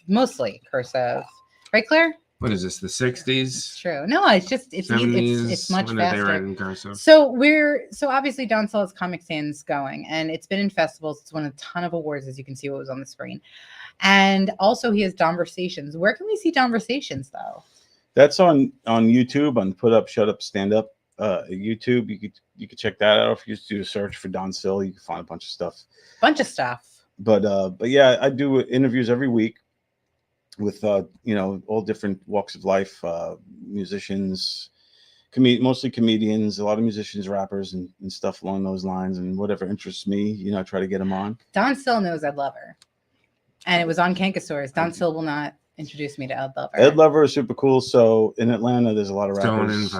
mostly cursive. Right, Claire? What is this? The 60s? It's true. No, it's just it's 70s? much When did they write faster. in cursive? So obviously Don Still has Comic Sans going, and it's been in festivals. It's won a ton of awards, as you can see what was on the screen. And also he has Donversations. Where can we see Donversations though? That's on YouTube on Put Up, Shut Up, Stand Up. YouTube, you could check that out. If you just do a search for Don Still, you can find a bunch of stuff. But yeah, I do interviews every week with all different walks of life, musicians, mostly comedians, a lot of musicians, rappers, and stuff along those lines, and whatever interests me, I try to get them on. Don Still knows Ed Lover, and it was on Kankasaurus. Don Still will not introduce me to Ed Lover. Ed Lover is super cool. So in Atlanta, there's a lot of rappers.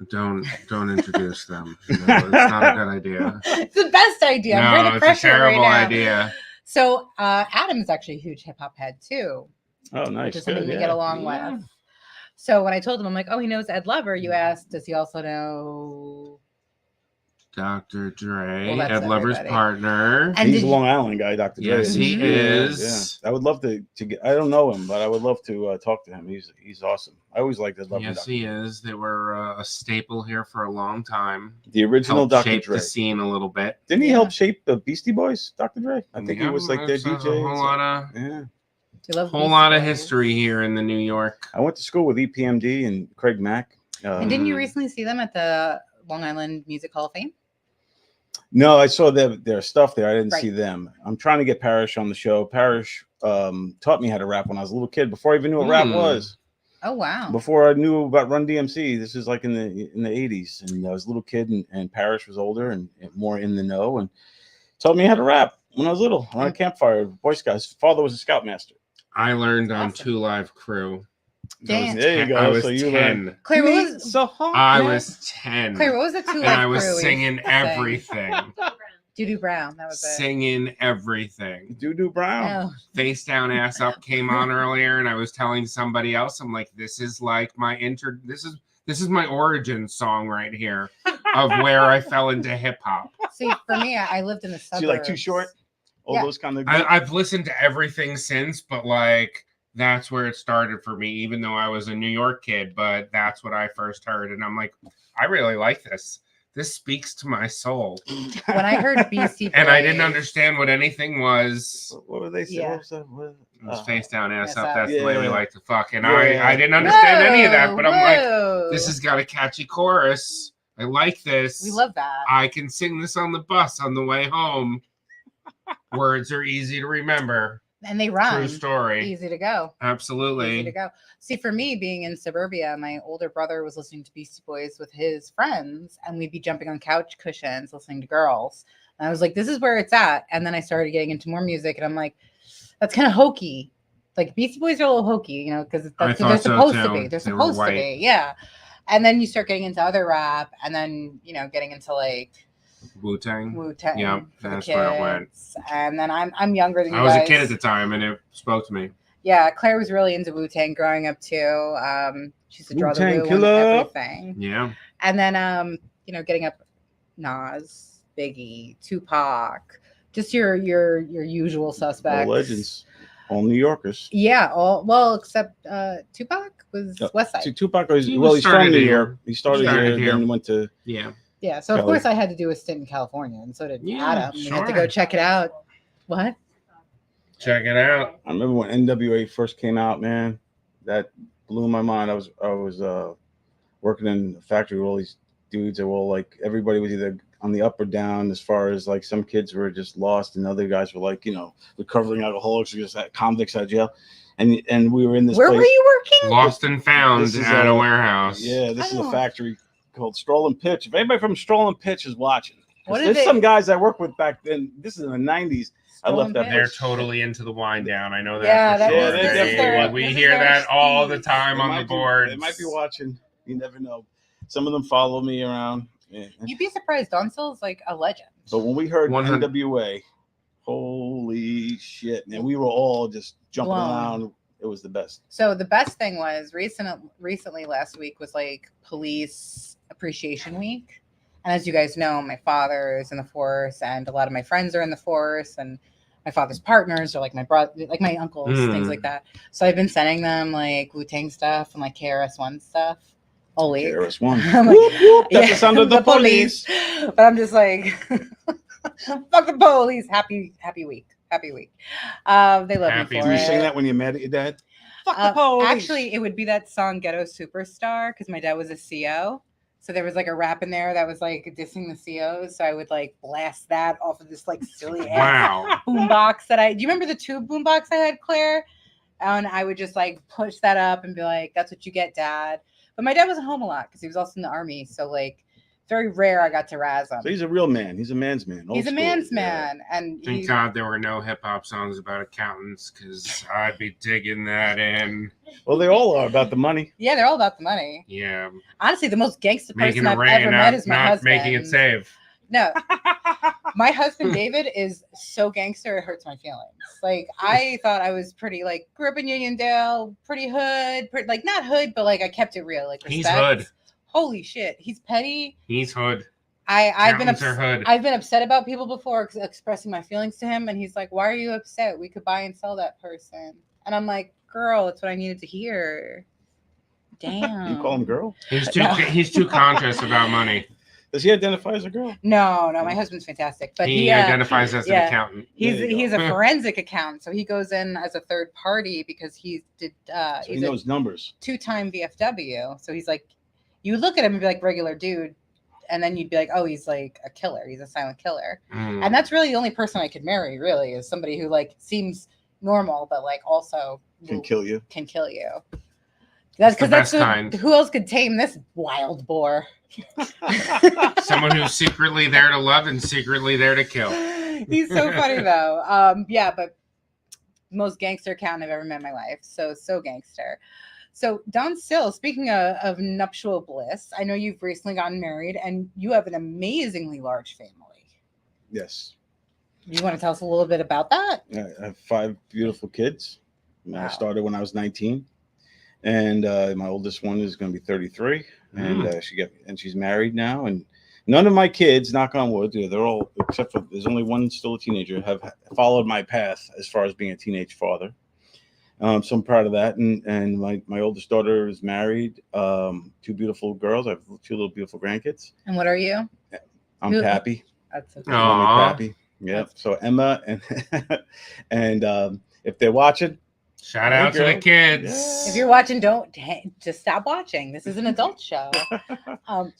Don't introduce them. It's not a good idea. It's the best idea. I'm No, bringing it's a pressure terrible right now. idea. So Adam's actually a huge hip hop head too. Oh, nice. Which is something to get along with. So when I told him, I'm like, oh, he knows Ed Lover. You asked, does he also know Dr. Dre, Well, that's Ed Lover's everybody. partner. And He's did a Long Island guy, Dr. Dre. Yes, he is. Yeah. I would love to get. I don't know him, but I would love to talk to him. He's awesome. I always liked Ed Lover. Yes, he is. They were a staple here for a long time. The original Helped Dr. shape Dre. the scene a little bit. Didn't he help shape the Beastie Boys, Dr. Dre? I think he Yeah, was like their there's a DJ. whole lot of you love whole Beastie lot of Boys? history here in the New York. I went to school with EPMD and Craig Mack. And didn't you recently see them at the Long Island Music Hall of Fame? No, I saw their stuff there. I didn't Right. see them. I'm trying to get Parrish on the show. Parrish taught me how to rap when I was a little kid, before I even knew what rap was. Oh wow! Before I knew about Run DMC. This is like in the 80s, and I was a little kid, and Parrish was older and more in the know, and taught me how to rap when I was little on a campfire. Boy Scouts. His father was a scoutmaster. I learned on Two Live Crew. Damn. There you go. I was So you 10. Claire, what was I was 10. Claire, what was the two? And I was singing everything. Doo-Doo Brown. That was it. Singing everything. Doo-Doo Brown. Oh. Face Down Ass Up came on earlier, and I was telling somebody else, I'm like, this is like my this is my origin song right here of where I fell into hip hop. See, for me, I lived in the suburbs. So you like Too Short? All those kind of. I've listened to everything since, but like that's where it started for me, even though I was a New York kid, but that's what I first heard. And I'm like, I really like this. This speaks to my soul. When I heard Beastie Boys, and I didn't understand what anything was. What were they saying? Yeah. What It was face down, ass up. up. That's the way we Yeah. like to fuck. And Yeah. I didn't understand any of that, Whoa, but I'm like, whoa. this has got a catchy chorus. I like this. We love that. I can sing this on the bus on the way home. Words are easy to remember. and they rhyme. True story. Easy to go. Absolutely. Easy to go. See, for me, being in suburbia, my older brother was listening to Beastie Boys with his friends, and we'd be jumping on couch cushions listening to girls. And I was like, this is where it's at. And then I started getting into more music, and I'm like, that's kind of hokey. Like Beastie Boys are a little hokey, you know, because that's what they're supposed to be. They're supposed to be, yeah. And then you start getting into other rap, and then getting into like Wu-Tang. Yeah, that's where it went. And then I'm younger than you I was guys. a kid at the time, and it spoke to me. Yeah, Claire was really into Wu-Tang growing up too. She used to draw the Wu-Tang Wu Killer. and everything. Yeah. And then getting up Nas, Biggie, Tupac, just your usual suspects. All legends. All New Yorkers. Yeah, except Tupac was West Side. Tupac was He he's from New here. York. He started here, then went to Yeah, so of course I had to do a stint in California, and so did Adam. We had to go check it out. What? Check it out. I remember when NWA first came out, man. That blew my mind. I was working in a factory with all these dudes that were all like, everybody was either on the up or down, as far as like some kids were just lost and other guys were like, recovering alcoholics or just convicts out of jail. And we were in this Where place. were you working? Lost and found at a warehouse. Yeah, this is a factory called Stroll and Pitch. If anybody from Stroll and Pitch is watching, there's some guys I worked with back then. This is in the 90s. I left that. They're totally into the wine down. I know that. Yeah, for sure. that was definitely. We hear that all the time on the board. They might be watching. You never know. Some of them follow me around. Yeah. You'd be surprised. Don Sill's like a legend. But when we heard NWA, holy shit, man, we were all just jumping around. It was the best. So the best thing was recently last week was like Police Appreciation Week. And as you guys know, my father is in the force, and a lot of my friends are in the force, and my father's partners are like my brother, like my uncles, things like that. So I've been sending them like Wu-Tang stuff and like KRS-One stuff. All week. KRS-One. Like, whoop, whoop, that's the sound of the police. But I'm just like, fuck the police. Happy week. Happy week. They love me for it. Do you sing that when you're mad at your dad? Fuck the police. Actually, it would be that song Ghetto Superstar, because my dad was a CO. So there was like a rap in there that was like dissing the COs. So I would like blast that off of this like silly ass boombox do you remember the tube boombox I had, Claire? And I would just like push that up and be like, that's what you get, Dad. But my dad wasn't home a lot because he was also in the army. So like very rare I got to razz him. So he's a real man. He's a man's man. He's a man's man. And thank God there were no hip hop songs about accountants, because I'd be digging that in. Well, they all are about the money. Yeah, they're all about the money. Yeah. Honestly, the most gangster person I've ever met is my husband. Making it save. No. My husband, David, is so gangster, it hurts my feelings. Like, I thought I was pretty, like, grew up in Uniondale, pretty hood, like, not hood, but, like, I kept it real. Like, respect. He's hood. Holy shit. He's petty. He's hood. I've been upset about people before expressing my feelings to him, and he's like, why are you upset? We could buy and sell that person. And I'm like, girl, that's what I needed to hear. Damn. You call him girl? He's too conscious about money. Does he identify as a girl? No, my husband's fantastic. But he identifies as an accountant. He's a forensic accountant, so he goes in as a third party because he did. So he knows numbers. 2-time VFW, so he's like, you look at him and be like, regular dude, and then you'd be like, oh, he's like a killer. He's a silent killer, and that's really the only person I could marry. Really, is somebody who like seems normal, but like also can kill you. That's because who else could tame this wild boar? Someone who's secretly there to love and secretly there to kill. He's so funny though. Yeah, but most gangster accountant I've ever met in my life. So gangster. So Don Sill, speaking of nuptial bliss, I know you've recently gotten married and you have an amazingly large family. Yes. You want to tell us a little bit about that? I have 5 beautiful kids. Wow. I started when I was 19. And my oldest one is going to be 33, and she's married now. And none of my kids, knock on wood, they're all, except for there's only one still a teenager, have followed my path as far as being a teenage father. So I'm proud of that. And my oldest daughter is married. 2 beautiful girls. I have 2 little beautiful grandkids. And what are you? I'm Pappy. That's okay. Pappy. Yeah. So Emma and if they're watching. Shout out to the kids. Yeah. If you're watching, just stop watching. This is an adult show.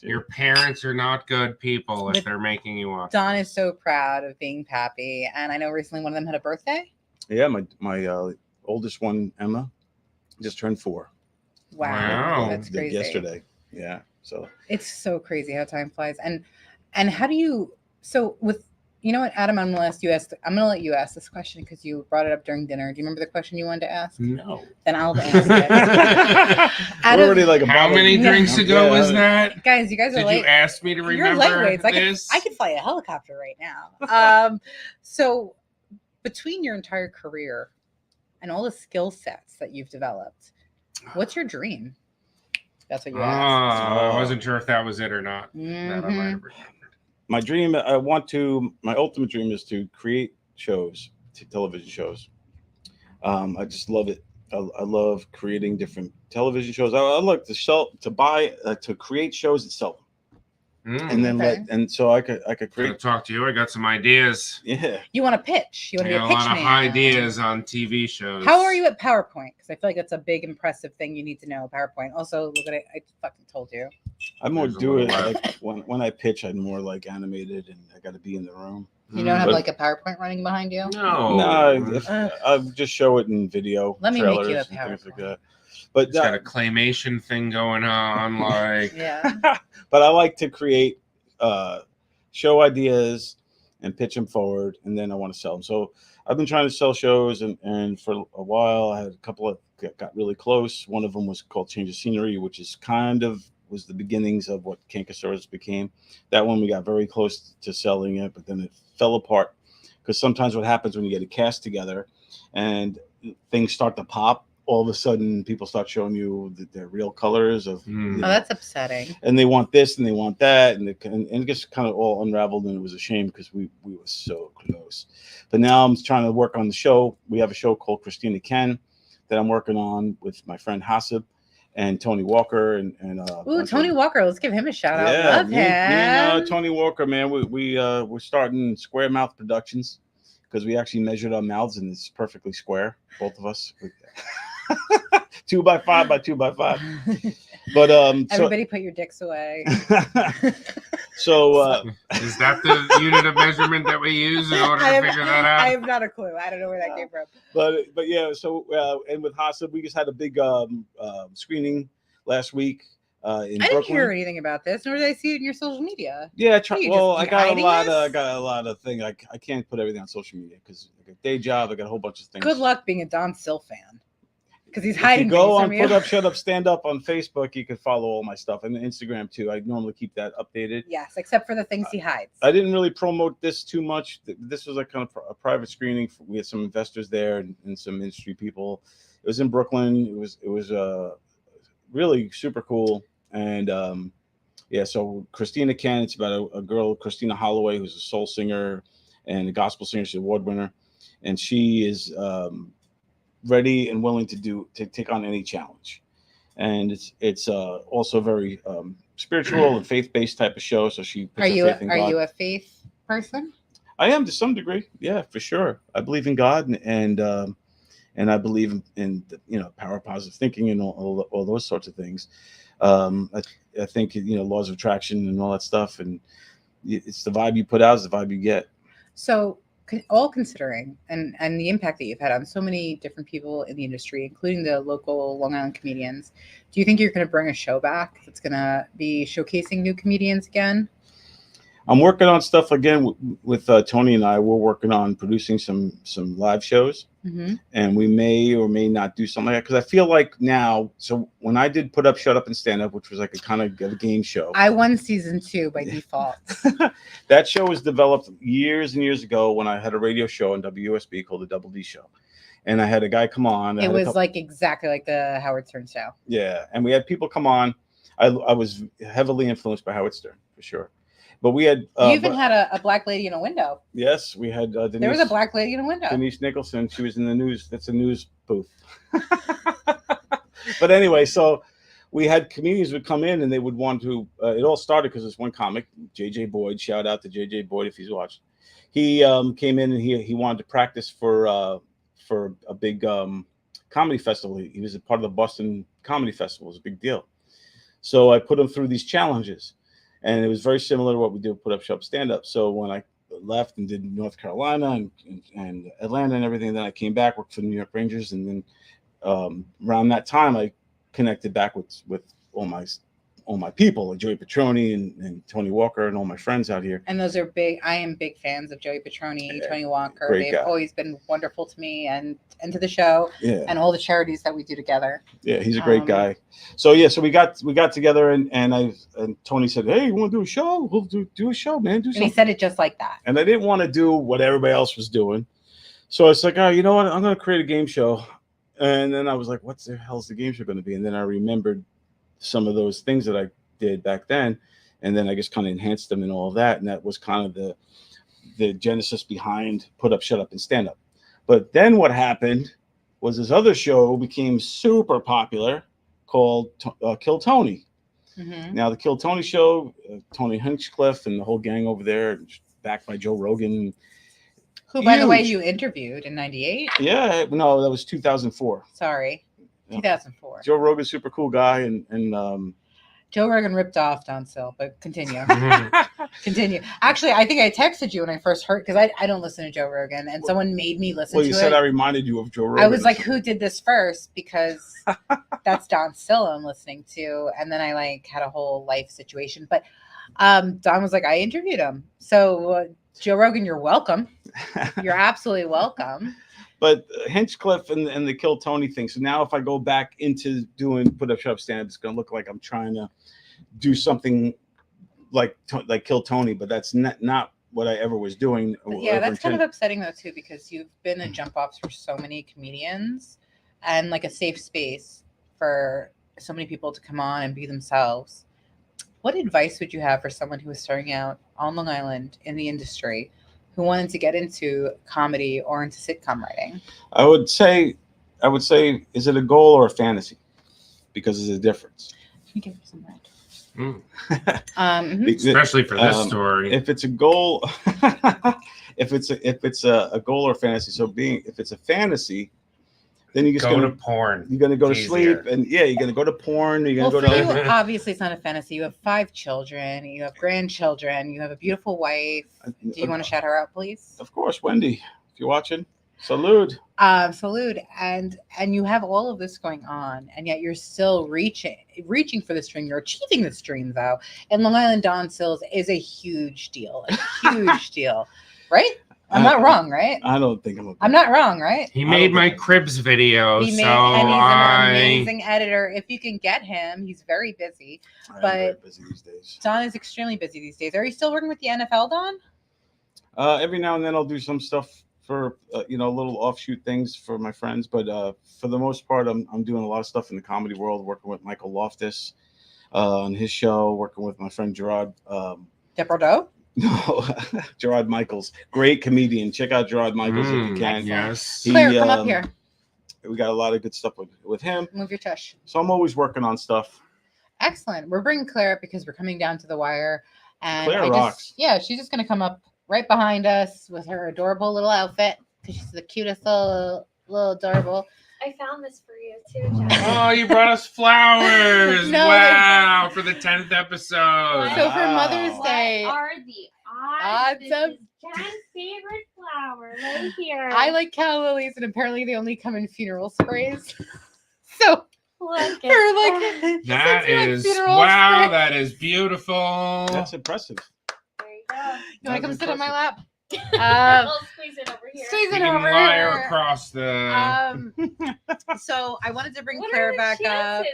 Your parents are not good people if they're making you watch. Don is so proud of being Pappy. And I know recently one of them had a birthday. Yeah, my oldest one, Emma, just turned 4. Wow. That's crazy. Yesterday. Yeah. So It's so crazy how time flies. And how do you, so with, you know what, Adam, I'm gonna let you ask this question because you brought it up during dinner. Do you remember the question you wanted to ask? No. Then I'll ask it. we're already like a How bottle- many drinks ago was that? Guys, you guys are Did late. you ask me to You're remember lightweights. this? I could fly a helicopter right now. So between your entire career and all the skill sets that you've developed, what's your dream? That's what you asked. I wasn't sure if that was it or not. That I might Mhm. have remembered. My dream, my ultimate dream is to create shows, television shows. I just love it. I love creating different television shows. I like to create shows and sell them, and then Okay. so I could Gonna create. talk to you. I got some ideas. Yeah. You want to pitch. You want I to be got a a pitch lot of man. ideas on TV shows. How are you at PowerPoint? Because I feel like that's a big, impressive thing you need to know. PowerPoint. Also, look at it. I fucking told you. I more There's a do it little like when I pitch. I'm more like animated, and I got to be in the room. You don't have But- like a PowerPoint running behind you? No. No, Ugh. I just show it in video. Let me make you a trailers and things like PowerPoint. that. But It's got a claymation thing going on. Like, Yeah. but I like to create show ideas and pitch them forward, and then I want to sell them. So I've been trying to sell shows, and for a while I had a couple of got really close. One of them was called Change of Scenery, which is was the beginnings of what Kankasaurus became. That one we got very close to selling it, but then it fell apart because sometimes what happens when you get a cast together and things start to pop, all of a sudden people start showing you their real colors of Hmm. Oh, that's upsetting. and they want this and they want that, and it gets kind of all unraveled, and it was a shame because we were so close. But now I'm trying to work on the show. We have a show called Christina Ken that I'm working on with my friend Hasib and Tony Walker and Ooh, Tony Walker. Let's give him a shout out. yeah, Love me and him. Tony Walker, man, we're starting Square Mouth Productions because we actually measured our mouths and it's perfectly square, both of us. 2 by 5 by 2 by 5. But Everybody put your dicks away. so is that the unit of measurement that we use in order to figure that out? I have not a clue. I don't know where that came from. but yeah, so and with Hasib, we just had a big screening last week in I didn't Brooklyn. hear anything about this, nor did I see it in your social media. Yeah, What are you, well, just I got hiding I this? got a lot of things. I can't put everything on social media because I got a day job. I got a whole bunch of things. Good luck being a Don Sill fan. Because he's If hiding you go things on from you. Put Up, Shut Up, Stand Up on Facebook, you can follow all my stuff, and Instagram too. I normally keep that updated. Yes, except for the things he hides. I didn't really promote this too much. This was like kind of a private screening. We had some investors there and some industry people. It was in Brooklyn. It was really super cool. And yeah, so Christina Ken. It's about a girl, Christina Holloway, who's a soul singer and a gospel singer. She's an award winner, and she is ready and willing to take on any challenge. And it's also very spiritual and faith-based type of show. So she puts Are her you faith in God. you a faith person? I am to some degree. Yeah, for sure. I believe in God and I believe in power of positive thinking and all those sorts of things. I think laws of attraction and all that stuff, and it's the vibe you put out is the vibe you get. So, all considering and the impact that you've had on so many different people in the industry, including the local Long Island comedians, do you think you're going to bring a show back that's going to be showcasing new comedians again? I'm working on stuff again with Tony and I. We're working on producing some live shows, and we may or may not do something like that because I feel like now. So when I did Put Up, Shut Up, and Stand Up, which was like a kind of a game show, I won season 2 by default. That show was developed years and years ago when I had a radio show on WUSB called the Double D Show, and I had a guy come on. It was like exactly like the Howard Stern show. Yeah, and we had people come on. I was heavily influenced by Howard Stern for sure. But we had You even had a black lady in a window. Yes, we had Denise, there was a black lady in a window. Denise Nicholson. She was in the news. That's a news booth. But anyway, so we had comedians would come in and they would want to. It all started because this one comic, JJ Boyd. Shout out to JJ Boyd if he's watching. He came in and he wanted to practice for a big comedy festival. He was a part of the Boston Comedy Festival. It was a big deal. So I put him through these challenges. And it was very similar to what we do, Put Up, Shut Up, Stand Up. So when I left and did North Carolina and Atlanta and everything. Then I came back, worked for the New York Rangers, and then around that time I connected back with all my people, like Joey Petroni and Tony Walker and all my friends out here. And those are big. I am big fans of Joey Petroni, Tony Walker. Great They've guy. always been wonderful to me and to the show and all the charities that we do together. Yeah, he's a great guy. So so we got together and Tony said, "Hey, you want to do a show? We'll do a show, man. Do something." And he said it just like that. And I didn't want to do what everybody else was doing, so it's like, oh, you know what? I'm going to create a game show. And then I was like, what the hell's the game show going to be? And then I remembered some of those things that I did back then, and then I just kind of enhanced them and all of that, and that was kind of the genesis behind Put Up, Shut Up, and Stand Up. But then what happened was this other show became super popular called Kill Tony. Mm-hmm. Now the Kill Tony show, Tony Hinchcliffe and the whole gang over there, backed by Joe Rogan. Who, by the way, you interviewed in '98. Yeah, no, that was 2004. Sorry, 2004. Joe Rogan's super cool guy, and Joe Rogan ripped off Don Sill, but continue. Continue. Actually, I think I texted you when I first heard, because I don't listen to Joe Rogan, and someone made me listen to it. Well, you said I reminded you of Joe Rogan. I was like, who did this first? Because that's Don Sill I'm listening to. And then I had a whole life situation. But Don was like, I interviewed him. So Joe Rogan, you're welcome. You're absolutely welcome. But Hinchcliffe and the Kill Tony thing. So now if I go back into doing Put Up, Shut Up, Stand Up, it's going to look like I'm trying to do something like Kill Tony, but that's not what I ever was doing. Yeah, that's kind of upsetting though too, because you've been a jump off for so many comedians and like a safe space for so many people to come on and be themselves. What advice would you have for someone who was starting out on Long Island in the industry, who wanted to get into comedy or into sitcom writing? I would say, is it a goal or a fantasy? Because there's a difference. Can you give me some red? Especially for this story. If it's a goal, if it's a goal or fantasy. So if it's a fantasy, then you just go to porn. You're gonna go to sleep, and you're gonna go to porn. You're gonna go to. You, obviously, it's not a fantasy. You have 5 children. You have grandchildren. You have a beautiful wife. Do you want to shout her out, please? Of course, Wendy. If you're watching, salute. Salute. And you have all of this going on, and yet you're still reaching for this dream. You're achieving this dream, though. And Long Island Don Sills is a huge deal. A huge deal, right? I'm not wrong, right? I don't think I'm not wrong, right? He made my Cribs video, and he's an amazing editor. If you can get him, he's very busy. I'm very busy these days. Don is extremely busy these days. Are you still working with the NFL, Don? Every now and then I'll do some stuff for little offshoot things for my friends, but for the most part, I'm doing a lot of stuff in the comedy world, working with Michael Loftus on his show, working with my friend Gerard. Depardieu? No, Gerard Michaels, great comedian. Check out Gerard Michaels if you can. Yes, Claire, come up here. We got a lot of good stuff with him. Move your tush. So I'm always working on stuff. Excellent. We're bringing Claire up because we're coming down to the wire, and Claire rocks. Yeah, she's just gonna come up right behind us with her adorable little outfit because she's the cutest little adorable. I found this for you too, Jen. Oh, you brought us flowers! No, wow, for the 10th episode. So for Mother's Day, what are the odds? This of is Jen's favorite flower right here. I like calla lilies, and apparently they only come in funeral sprays. So look at that is wow. Spray. That is beautiful. That's impressive. There you go. You want to come sit on my lap? I'll squeeze it over here. Squeeze it you over can wire here. across the. So I wanted to bring what Claire are the back up.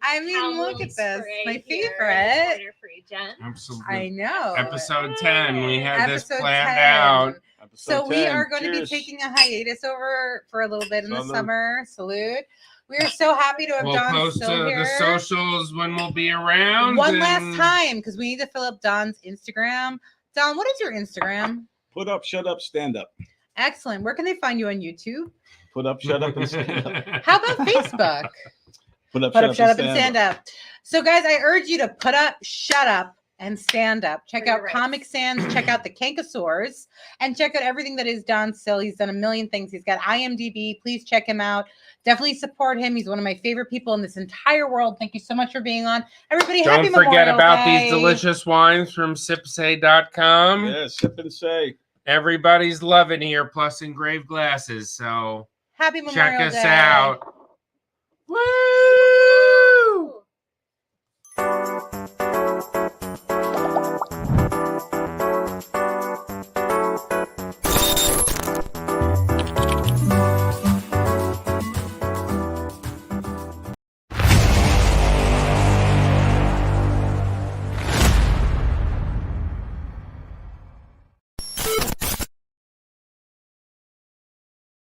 I mean, look at this. My here. favorite. For you, Jen. Absolutely. I know. Episode 10. We had this Episode planned 10. out. So we are going to be taking a hiatus over for a little bit in the summer. Salute. We are so happy to have Don post still here. The socials when we'll be around. One last time, because we need to fill up Don's Instagram. Don, what is your Instagram? Put Up, Shut Up, Stand Up. Excellent. Where can they find you on YouTube? Put Up, Shut Up, and Stand Up. How about Facebook? Put Up, Shut Up, and Stand Up. So, guys, I urge you to put up, shut up, and stand up. Check out Comic Sans, check out the Kankasaurs, and check out everything that is Don Sill. He's done a million things. He's got IMDb. Please check him out. Definitely support him. He's one of my favorite people in this entire world. Thank you so much for being on. Everybody, happy Don't forget Memorial about Day. these delicious wines from sipsay.com. Yeah, sip and say. Everybody's loving here, plus engraved glasses. So Happy check Memorial us Day. out. Woo!